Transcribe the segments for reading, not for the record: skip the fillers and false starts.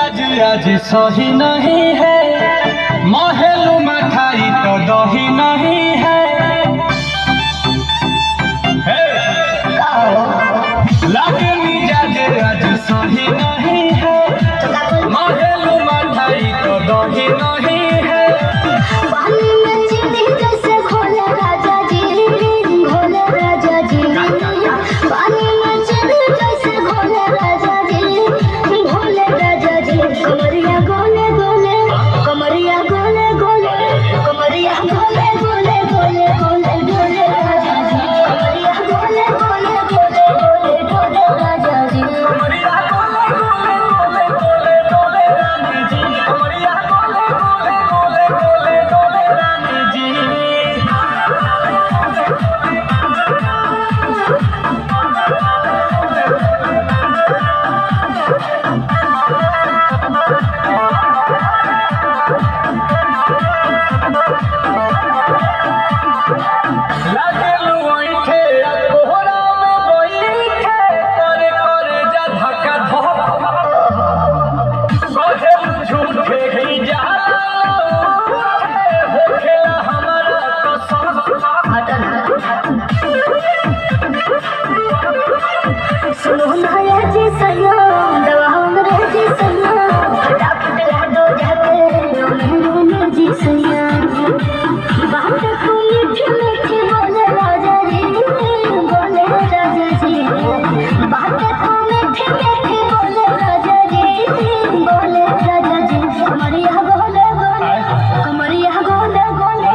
मिजाज आज सही नहीं है, महलू मठाई तो दही नहीं है। लागे मिजाज आज सही नहीं है, महलू मठाई तो दही नहीं है। पानी में चीनी जैसे घोले राजा जी, घोले राजा जी। पानी में चीनी जैसे घोले राजा जी, घोले राजा जी। कमरिया गोले गोले, कमरिया गोले गोले, कमरिया गोले गोले गोले गोले गोले राजा जी। कमरिया गोले गोले गोले गोले गोले राजा जी। कमरिया गोले गोले गोले गोले रानी जी, कमरिया गोले गोले गोले गोले रानी जी। लागलू ऐठे कोहरा में बैठे, करे करे जा धक्का धक। कहे झूठे ही जाला होखेला हमारा कसम। सुनो ना ये जी सैया, दवा हमरे जी सैया, फटाफट ला दो जाके रोने जी सैया। बात को मीठी मीठी बोले राजा जी, बोले राजा जी। बात को मीठी मीठी बोले राजा जी, बोले राजा जी। कमरिया गोले गोले, कमरिया गोले गोले,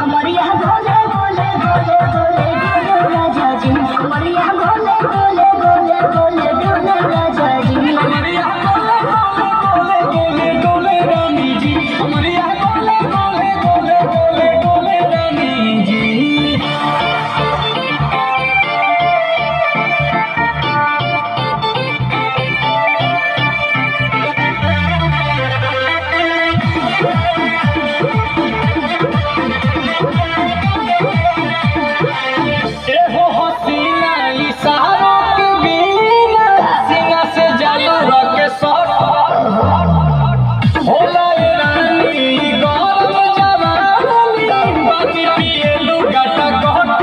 कमरिया गोले गोले गोले गोले गोले राजा जी। कमरिया गोले गोले गोले गोले गोले राजा जी। कमरिया गोले गोले गोले गोले रानी जी, कमरिया गोले गोले गोले गोले गोले रानी जी। एहो हसीना इशारों के बिना, सीना से जालू रखे सट। होला ये रानी गरम जवानी, बाकी पिए लुगाटा कहट।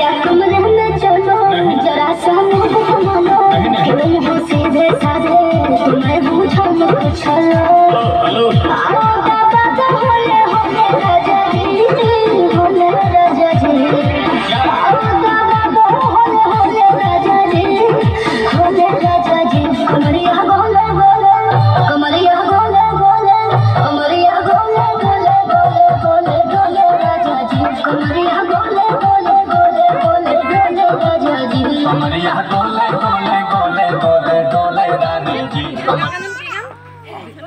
या कमरे में चलो जरा सा मुझे मानो, तुम हो सीधे साधे, तुम्हें पूछो मत चलो। आओ बाबा तो होले होले राजा जी, होले राजा जी। आओ बाबा तो होले होले राजा जी, होले राजा जी। कमरिया गोले गोले, कमरिया गोले गोले, कमरिया गोले गोले गोले गोले गोले राजा जी। कमरिया गोले गोले गोले गोले गोले राजा जी। कमरिया गोले